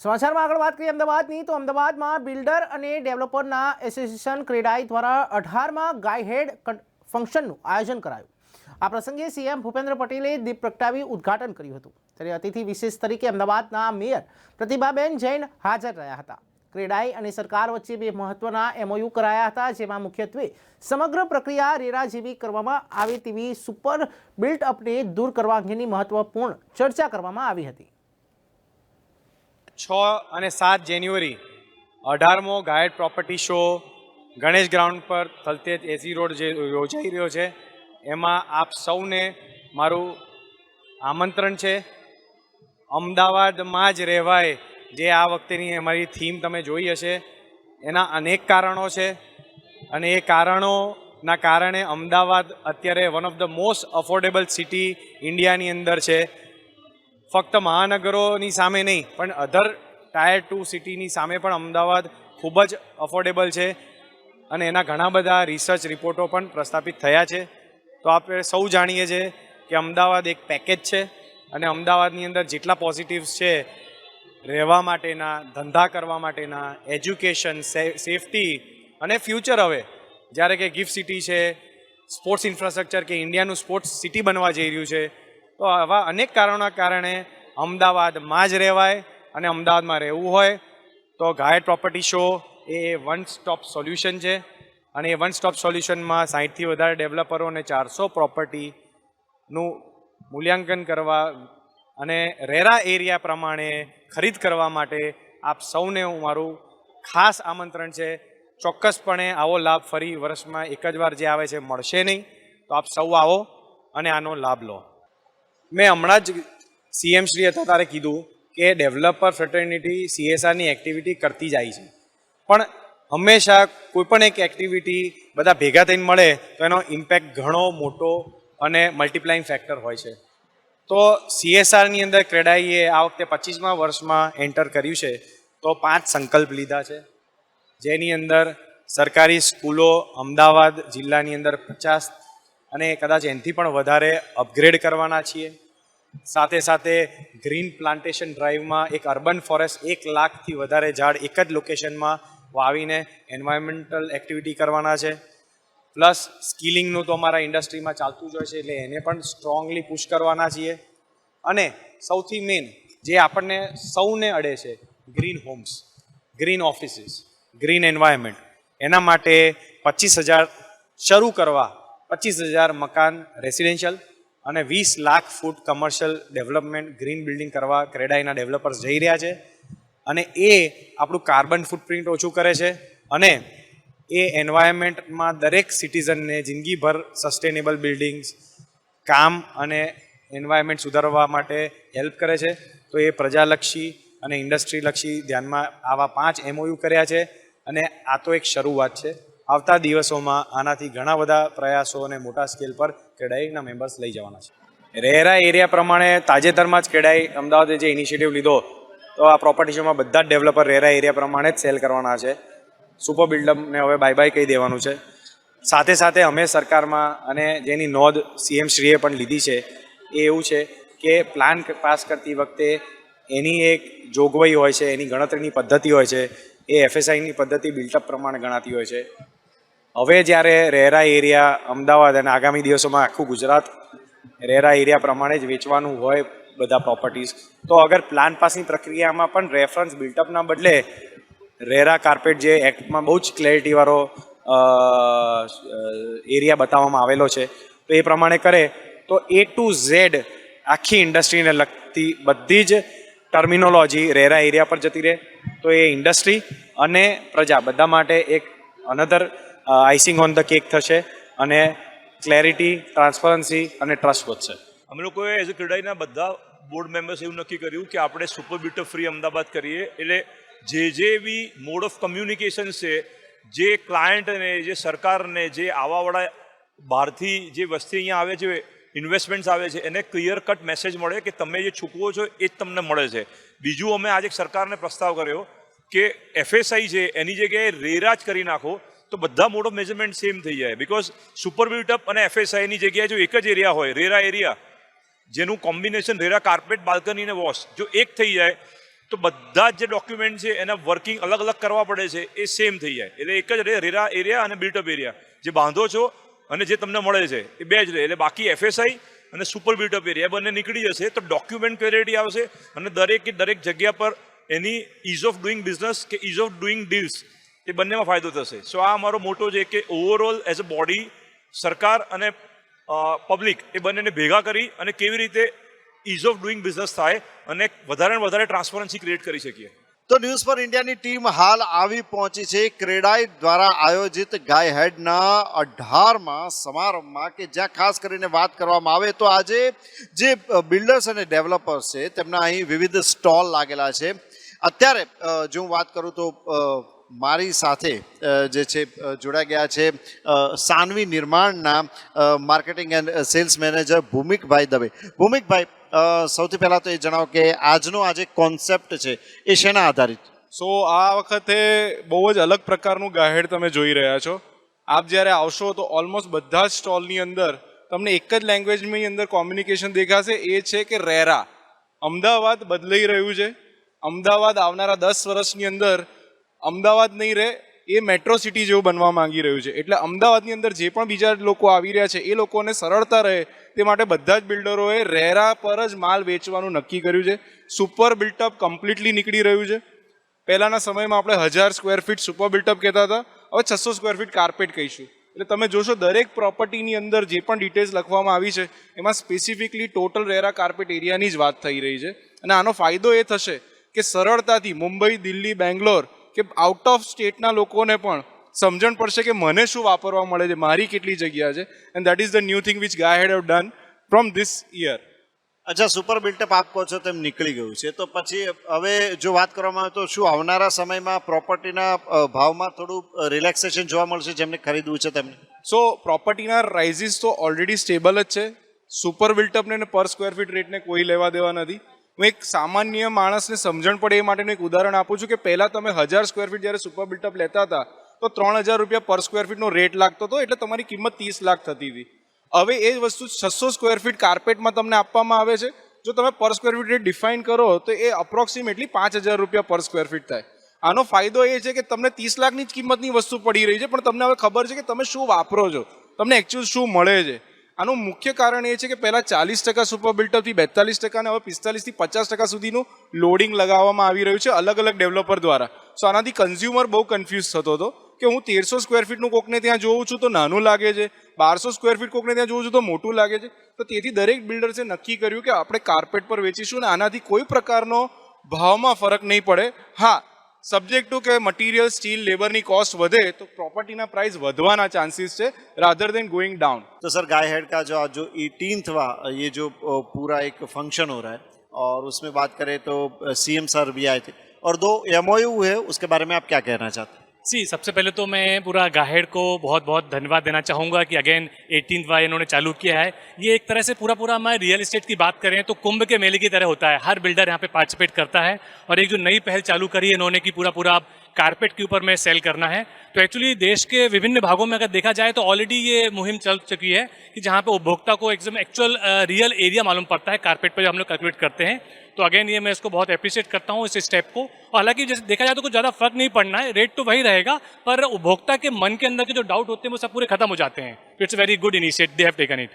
સમાચારમાં આગળ વાત કરીએ અમદાવાદની તો અમદાવાદમાં બિલ્ડર અને ડેવલપરના એસોસિએશન ક્રેડાઈ દ્વારા 18માં ગાયહેડ ફંક્શનનું આયોજન કરાયું। આ પ્રસંગે સીએમ ભૂપેન્દ્ર પટેલે દીપ પ્રગટાવી ઉદ્ઘાટન કર્યું હતું। ત્યારે અતિથિ વિશેષ તરીકે અમદાવાદના મેયર પ્રતિભાબેન જૈન હાજર રહ્યા હતા। ક્રેડાઈ અને સરકાર વચ્ચે બે મહત્વના એમઓયુ કરાયા હતા, જેમાં મુખ્યત્વે સમગ્ર પ્રક્રિયા રેરા જેવી કરવામાં આવે તેવી સુપર બિલ્ટ અપને દૂર કરવા અંગેની મહત્વપૂર્ણ ચર્ચા કરવામાં આવી હતી। 6 અને 7 જાન્યુઆરી 18મો ગાયડ પ્રોપર્ટી શો ગણેશ ગ્રાઉન્ડ પર થલતેજ એસી રોડ જે યોજાઈ રહ્યો છે, એમાં આપ સૌને મારું આમંત્રણ છે। અમદાવાદમાં જ રહેવાય જે આ વખતેની અમારી થીમ તમે જોઈ હશે, એના અનેક કારણો છે અને એ કારણોના કારણે અમદાવાદ અત્યારે one of the most affordable city ઇન્ડિયાની અંદર છે। ફક્ત મહાનગરોની સામે નહીં પણ અધર ટાયર 2 સિટીની સામે પણ અમદાવાદ ખૂબ જ અફોર્ડેબલ છે અને એના ઘણા બધા રિસર્ચ રિપોર્ટો પણ પ્રસ્થાપિત થયા છે। તો આપણે સૌ જાણીએ છીએ કે અમદાવાદ એક પેકેજ છે અને અમદાવાદની અંદર જેટલા પોઝિટિવ્સ છે, રહેવા માટેના, ધંધા કરવા માટેના, એજ્યુકેશન, સેફટી અને ફ્યુચર, હવે જ્યારે કે ગિફ્ટ સિટી છે, સ્પોર્ટ્સ ઇન્ફ્રાસ્ટ્રક્ચર કે ઇન્ડિયાનું સ્પોર્ટ્સ સિટી બનવા જઈ રહ્યું છે, તો આવા અનેક કારણોના કારણે અમદાવાદમાં જ રહેવાય અને અમદાવાદમાં રહેવું હોય તો ગાયડ પ્રોપર્ટી શો એ વન સ્ટોપ સોલ્યુશન છે અને એ વન સ્ટોપ સોલ્યુશનમાં 60થી વધારે ડેવલપરો અને 400 પ્રોપર્ટીનું મૂલ્યાંકન કરવા અને રેરા એરિયા પ્રમાણે ખરીદ કરવા માટે આપ સૌને મારું ખાસ આમંત્રણ છે। ચોક્કસપણે આવો લાભ ફરી વર્ષમાં એક જ વાર જે આવે છે મળશે નહીં, તો આપ સૌ આવો અને આનો લાભ લો। મેં હમણાં જ સીએમ શ્રી હતા ત્યારે કીધું કે ડેવલપર ફ્રેટર્નિટી CSRની એક્ટિવિટી કરતી જાય છે, પણ હંમેશા કોઈપણ એક એક્ટિવિટી બધા ભેગા થઈને મળે તો એનો ઇમ્પેક્ટ ઘણો મોટો અને મલ્ટીપ્લાઇંગ ફેક્ટર હોય છે। તો CSRની અંદર ક્રેડાઈએ આ વખતે 25મા વર્ષમાં એન્ટર કર્યું છે, તો 5 સંકલ્પ લીધા છે, જેની અંદર સરકારી સ્કૂલો અમદાવાદ જિલ્લાની અંદર 50 અને કદાચ એનાથી પણ વધારે અપગ્રેડ કરવાના છીએ। સાથે સાથે ગ્રીન પ્લાન્ટેશન ડ્રાઈવમાં એક અર્બન ફોરેસ્ટ 1 લાખથી વધારે ઝાડ એક જ લોકેશનમાં વાવીને એન્વાયરમેન્ટલ એક્ટિવિટી કરવાના છે। પ્લસ સ્કિલિંગનું તો અમારા ઇન્ડસ્ટ્રીમાં ચાલતું જ હોય છે, એટલે એને પણ સ્ટ્રોંગલી પુશ કરવાના છીએ। અને સૌથી મેઇન જે આપણને સૌને અડે છે, green homes, green offices, green environment, એના માટે 25,000 શરૂ કરવા 25,000 મકાન રેસિડેન્શિયલ અને 20 લાખ ફૂટ કમર્શિયલ ડેવલપમેન્ટ ગ્રીન બિલ્ડિંગ કરવા ક્રેડાઈના ડેવલપર્સ જઈ રહ્યા છે અને એ આપણું કાર્બન ફૂટપ્રિન્ટ ઓછું કરે છે અને એ એન્વાયરમેન્ટમાં દરેક સિટીઝનને જિંદગીભર સસ્ટેનેબલ બિલ્ડિંગ્સ, કામ અને એન્વાયરમેન્ટ સુધારવા માટે હેલ્પ કરે છે। તો એ પ્રજાલક્ષી અને ઇન્ડસ્ટ્રીલક્ષી ધ્યાનમાં આવા 5 MOU કર્યા છે અને આ તો એક શરૂઆત છે। આવતા દિવસોમાં આનાથી ઘણા બધા પ્રયાસો અને મોટા સ્કેલ પર ક્રેડાઈના મેમ્બર્સ લઈ જવાના છે। રેરા એરિયા પ્રમાણે તાજેતરમાં જ ક્રેડાઈ અમદાવાદે જે ઇનિશિયેટિવ લીધો, તો આ પ્રોપર્ટી શોમાં બધા જ ડેવલપર રેરા એરિયા પ્રમાણે જ સેલ કરવાના છે। સુપર બિલ્ડઅપને હવે બાય બાય કહી દેવાનું છે। સાથે સાથે અમે સરકારમાં અને જેની નોંધ CM શ્રીએ પણ લીધી છે, એ એવું છે કે પ્લાન પાસ કરતી વખતે એની એક જોગવાઈ હોય છે, એની ગણતરીની પદ્ધતિ હોય છે, એ FSIની પદ્ધતિ બિલ્ટઅપ પ્રમાણે ગણાતી હોય છે। હવે જ્યારે રેરા એરિયા અમદાવાદ અને આગામી દિવસોમાં આખું ગુજરાત રેરા એરિયા પ્રમાણે જ વેચવાનું હોય બધા પ્રોપર્ટીઝ, તો અગર પ્લાન પાસની પ્રક્રિયામાં પણ રેફરન્સ બિલ્ટઅપના બદલે રેરા કાર્પેટ જે એક્ટમાં બહુ જ ક્લેરિટીવાળો એરિયા બતાવવામાં આવેલો છે, તો એ પ્રમાણે કરે તો A to Z આખી ઇન્ડસ્ટ્રીને લગતી બધી જ ટર્મિનોલોજી રેરા એરિયા પર જતી રહે, તો એ ઇન્ડસ્ટ્રી અને પ્રજા બધા માટે એક અનધર આઇસિંગ ઓન ધ કેક થશે અને ક્લેરિટી, ટ્રાન્સપરન્સી અને ટ્રસ્ટ વધશે। અમે લોકોએ એઝ અ ક્રેડાઈના બધા બોર્ડ મેમ્બર્સ એવું નક્કી કર્યું કે આપણે સુપર બિલ્ટઅપ ફ્રી અમદાવાદ કરીએ, એટલે જે બી મોડ ઓફ કમ્યુનિકેશન છે, જે ક્લાયન્ટ અને જે સરકારને જે આવાવાળા બહારથી જે વસ્તી અહીંયા આવે છે, ઇન્વેસ્ટમેન્ટ્સ આવે છે, એને ક્લિયર કટ મેસેજ મળે કે તમે જે ચૂકવો છો એ જ તમને મળે છે। બીજું, અમે આજે સરકારને પ્રસ્તાવ કર્યો કે FSI છે એની જગ્યાએ રેરા જ કરી નાખો, તો બધા મોડ ઓફ મેઝરમેન્ટ સેમ થઈ જાય। બિકોઝ સુપર બિલ્ટઅપ અને FSIની જગ્યાએ જો એક જ એરિયા હોય, રેરા એરિયા, જેનું કોમ્બિનેશન રેરા કાર્પેટ, બાલ્કની અને વોશ જો એક થઈ જાય, તો બધા જ જે ડોક્યુમેન્ટ છે એના વર્કિંગ અલગ અલગ કરવા પડે છે એ સેમ થઈ જાય. એટલે એક જ રહે રેરા એરિયા અને બિલ્ટઅપ એરિયા, જે બાંધો છો અને જે તમને મળે છે એ બે જ રહે. એટલે બાકી FSI અને સુપર બિલ્ટઅપ એરિયા બંને નીકળી જશે તો ડોક્યુમેન્ટ ક્લેરિટી આવશે અને દરેક જગ્યા પર એની ઇઝ ઓફ ડુઈંગ બિઝનેસ કે ઇઝ ઓફ ડુઈંગ ડીલ્સ એ બંનેમાં ફાયદો થશે. સો આ અમારો મોટો છે કે ઓવરઓલ એઝ અ બોડી સરકાર અને પબ્લિક એ બંનેને ભેગા કરી અને કેવી રીતે ઇઝ ઓફ ડુઈંગ બિઝનેસ થાય અને વધારે ને વધારે ટ્રાન્સપરન્સી ક્રિએટ કરી શકીએ. તો ન્યૂઝ ફોર ઇન્ડિયાની ટીમ હાલ આવી પહોંચી છે ક્રેડાઈ દ્વારા આયોજિત ગાય હેડના 18મા સમારંભમાં, કે જ્યાં ખાસ કરીને વાત કરવામાં આવે તો આજે જે બિલ્ડર્સ અને ડેવલપર્સ છે તેમના અહીં વિવિધ સ્ટોલ લાગેલા છે. અત્યારે જો હું વાત કરું તો મારી સાથે જે છે જોડાઈ ગયા છે સાનવી નિર્માણના marketing and sales manager Bhumikbhai Dave. Bhumikbhai, સૌથી પહેલાં તો એ જણાવો કે આજનો આ જે કોન્સેપ્ટ છે એ શેના આધારિત? સો આ વખતે બહુ જ અલગ પ્રકારનું ગાહેડ તમે જોઈ રહ્યા છો. આપ જ્યારે આવશો તો ઓલમોસ્ટ બધા જ સ્ટોલની અંદર તમને એક જ લેંગ્વેજની અંદર કોમ્યુનિકેશન દેખાશે, એ છે કે રેરા. અમદાવાદ બદલાઈ રહ્યું છે. અમદાવાદ આવનારા 10 વર્ષની અંદર અમદાવાદ નહીં રહે, એ મેટ્રો સિટી જેવું બનવા માંગી રહ્યું છે. એટલે અમદાવાદની અંદર જે પણ બીજા લોકો આવી રહ્યા છે એ લોકોને સરળતા રહે તે માટે બધા જ બિલ્ડરોએ રેરા પર જ માલ વેચવાનું નક્કી કર્યું છે. સુપર બિલ્ટઅપ કમ્પ્લીટલી નીકળી રહ્યું છે. પહેલાંના સમયમાં આપણે 1000 સ્ક્વેર ફીટ સુપર બિલ્ટઅપ કહેતા હતા, હવે 600 સ્ક્વેર ફીટ કાર્પેટ કહીશું. એટલે તમે જોશો દરેક પ્રોપર્ટીની અંદર જે પણ ડિટેલ્સ લખવામાં આવી છે એમાં સ્પેસિફિકલી ટોટલ રેરા કાર્પેટ એરિયાની જ વાત થઈ રહી છે. અને આનો ફાયદો એ થશે કે સરળતાથી મુંબઈ, દિલ્હી, બેંગ્લોર કે આઉટ ઓફ સ્ટેટના લોકોને પણ સમજણ પડશે કે મને શું વાપરવા મળે છે, મારી કેટલી જગ્યા છે. And that is the new thing which guys have done from this year. અચ્છા, સુપર બિલ્ટઅપ આપ કહો છો તેમ નીકળી ગયું છે, તો પછી હવે જો વાત કરવામાં આવે તો શું આવનારા સમયમાં પ્રોપર્ટીના ભાવમાં થોડું રિલેક્સેશન જોવા મળશે જેમને ખરીદવું છે તેમને? સો પ્રોપર્ટીના રાઇઝિસ તો ઓલરેડી સ્ટેબલ જ છે. સુપર બિલ્ટઅપને પર સ્ક્વેર ફીટ રેટને કોઈ લેવા દેવા નથી. હું એક સામાન્ય માણસને સમજણ પડે એ માટેનું એક ઉદાહરણ આપું છું કે પહેલાં તમે 1000 સ્ક્વેર ફીટ જ્યારે સુપર બિલ્ટઅપ લેતા હતા તો 3000 રૂપિયા પર સ્ક્વેર ફીટનો રેટ લાગતો હતો, એટલે તમારી કિંમત 30 લાખ થતી હતી. હવે એ જ વસ્તુ 600 સ્ક્વેર ફીટ કાર્પેટમાં તમને આપવામાં આવે છે. જો તમે પર સ્ક્વેર ફીટ રેટ ડિફાઇન કરો તો એ અપ્રોક્સિમેટલી 5000 રૂપિયા પર સ્ક્વેર ફીટ થાય. આનો ફાયદો એ છે કે તમને 30 લાખની જ કિંમતની વસ્તુ પડી રહી છે, પણ તમને હવે ખબર છે કે તમે શું વાપરો છો, તમને એકચ્યુઅલ શું મળે છે. આનું મુખ્ય કારણ એ છે કે પહેલાં 40% સુપર બિલ્ટઅપથી 42% અને હવે 45% થી 50% સુધીનું લોડિંગ લગાવવામાં આવી રહ્યું છે અલગ અલગ ડેવલપર દ્વારા. સો આનાથી કન્ઝ્યુમર બહુ કન્ફ્યુઝ થતો હતો કે હું 1300 સ્ક્વેર ફીટનું કોકને ત્યાં જોઉં છું તો નાનું લાગે છે, 1200 સ્ક્વેર ફીટ કોકને ત્યાં જોઉં છું તો મોટું લાગે છે. તો તેથી દરેક બિલ્ડર્સે નક્કી કર્યું કે આપણે કાર્પેટ પર વેચીશું અને આનાથી કોઈ પ્રકારનો ભાવમાં ફરક નહીં પડે. હા, સબ્જેક્ટ ટુ કે મટીરિयल, સ્ટીલ, લેબરની કોસ્ટ વધે તો પ્રોपर्टीના प्राइस વધવાના चांसेस છે रादर देन गोइंग डाउन. तो सर गाय हेड का जो 18वां ये जो पूरा एक फंक्शन हो रहा है और उसमें बात करें तो CM सर भी आए थे और 2 MOU है, उसके बारे में आप क्या कहना चाहते हैं? जी, सबसे पहले तो मैं पूरा गाहेड को बहुत बहुत धन्यवाद देना चाहूँगा कि अगेन 18वां इन्होंने चालू किया है. ये एक तरह से पूरा मैं रियल एस्टेट की बात करें तो कुंभ के मेले की तरह होता है. हर बिल्डर यहाँ पे पार्टिसिपेट करता है और एक जो नई पहल चालू करी है इन्होंने कि पूरा कारपेट के ऊपर में सेल करना है. तो एक्चुअली देश के विभिन्न भागों में अगर देखा जाए तो ऑलरेडी ये मुहिम चल चुकी है कि जहाँ पे उपभोक्ता को एकदम एक्चुअल रियल एरिया मालूम पड़ता है कारपेट पर, जो हम लोग कैलकुलेट करते हैं. तो अगेन ये मैं इसको बहुत अप्रिशिएट करता हूँ इस स्टेप को. और हालांकि जैसे देखा जाए तो कुछ ज़्यादा फर्क नहीं पड़ना है, रेट तो वही रहेगा, पर उपभोक्ता के मन के अंदर के जो डाउट होते हैं वो सब पूरे खत्म हो जाते हैं. It's very good initiative they have taken it.